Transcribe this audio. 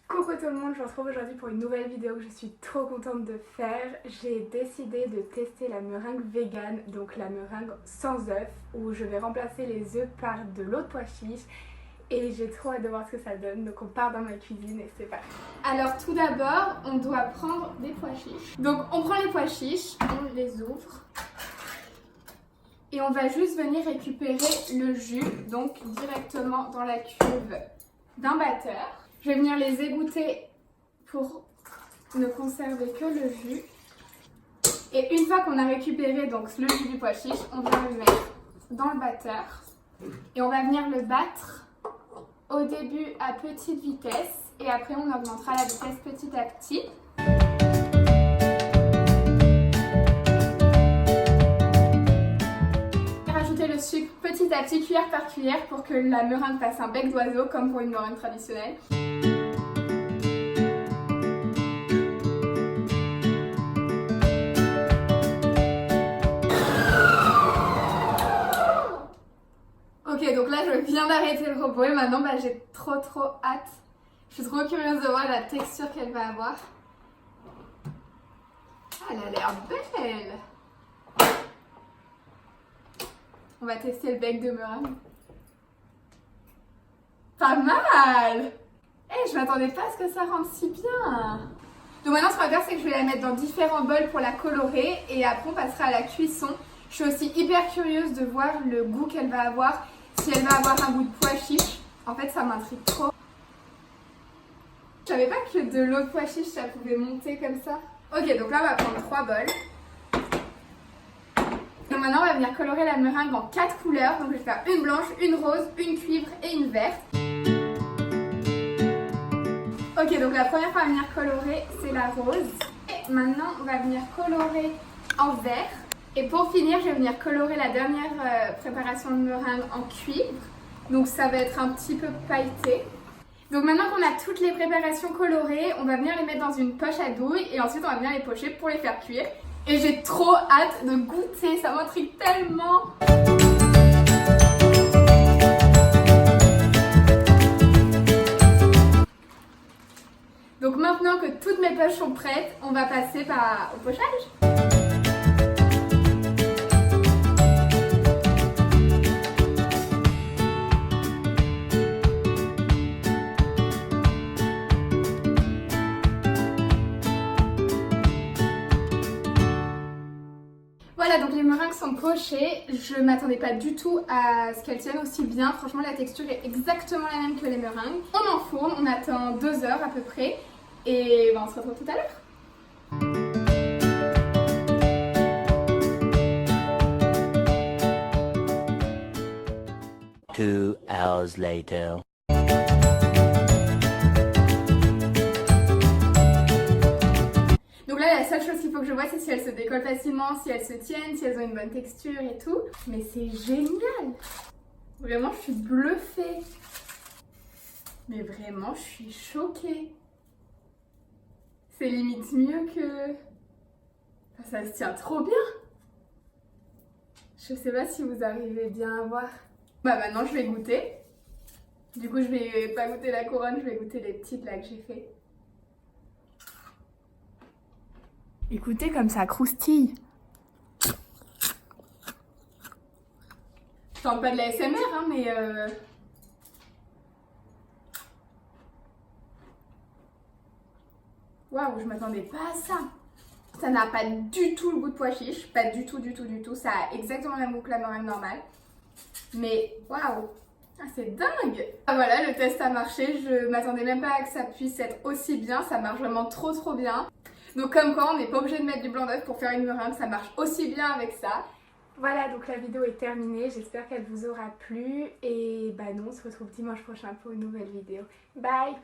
Coucou tout le monde, je vous retrouve aujourd'hui pour une nouvelle vidéo que je suis trop contente de faire. J'ai décidé de tester la meringue vegan, donc la meringue sans œufs, où je vais remplacer les œufs par de l'eau de pois chiche. Et j'ai trop hâte de voir ce que ça donne, donc on part dans ma cuisine et c'est parti. Alors tout d'abord, on doit prendre des pois chiches. Donc on prend les pois chiches, on les ouvre. Et on va juste venir récupérer le jus, donc directement dans la cuve d'un batteur. Je vais venir les égoutter pour ne conserver que le jus. Et une fois qu'on a récupéré donc le jus du pois chiche, on va le mettre dans le batteur. Et on va venir le battre au début à petite vitesse. Et après on augmentera la vitesse petit à petit. Rajouter le sucre petit à petit, cuillère par cuillère, pour que la meringue fasse un bec d'oiseau comme pour une meringue traditionnelle. Ok, donc là je viens d'arrêter le robot et maintenant j'ai trop hâte. Je suis trop curieuse de voir la texture qu'elle va avoir. Ah, elle a l'air belle. On va tester le bec de meringue. Pas mal. Je m'attendais pas à ce que ça rentre si bien. Donc maintenant ce qu'on va faire, c'est que je vais la mettre dans différents bols pour la colorer et après on passera à la cuisson. Je suis aussi hyper curieuse de voir le goût qu'elle va avoir, si elle va avoir un goût de pois chiche. En fait ça m'intrigue trop. Je savais pas que de l'eau de pois chiche ça pouvait monter comme ça. Ok, donc là on va prendre 3 bols. Donc maintenant on va venir colorer la meringue en 4 couleurs. Donc je vais faire une blanche, une rose, une cuivre et une verte. Ok, donc la première qu'on va venir colorer, c'est la rose. Et maintenant, on va venir colorer en vert. Et pour finir, je vais venir colorer la dernière préparation de meringue en cuivre. Donc ça va être un petit peu pailleté. Donc maintenant qu'on a toutes les préparations colorées, on va venir les mettre dans une poche à douille. Et ensuite, on va venir les pocher pour les faire cuire. Et j'ai trop hâte de goûter, ça m'intrigue tellement. Donc maintenant que toutes mes poches sont prêtes, on va passer au pochage. Voilà, donc les meringues sont pochées. Je m'attendais pas du tout à ce qu'elles tiennent aussi bien. Franchement, la texture est exactement la même que les meringues. On enfourne, on attend 2 heures à peu près. Et on se retrouve tout à l'heure. 2 hours later. Donc là, la seule chose qu'il faut que je vois, c'est si elles se décollent facilement, si elles se tiennent, si elles ont une bonne texture et tout. Mais c'est génial! Vraiment, je suis bluffée. Mais vraiment, je suis choquée. C'est limite mieux que... Enfin, ça se tient trop bien. Je sais pas si vous arrivez bien à voir. Bah maintenant, je vais goûter. Du coup, je vais pas goûter la couronne, je vais goûter les petites là que j'ai fait. Écoutez comme ça croustille. Je tente pas de la SMR, hein, mais... Waouh, je m'attendais pas à ça. Ça n'a pas du tout le goût de pois chiche, pas du tout. Ça a exactement le même goût que la meringue normale. Mais waouh, c'est dingue. Ah, voilà, le test a marché. Je m'attendais même pas à que ça puisse être aussi bien. Ça marche vraiment trop bien. Donc comme quoi, on n'est pas obligé de mettre du blanc d'œuf pour faire une meringue. Ça marche aussi bien avec ça. Voilà, donc la vidéo est terminée. J'espère qu'elle vous aura plu. Et bah nous, on se retrouve dimanche prochain pour une nouvelle vidéo. Bye!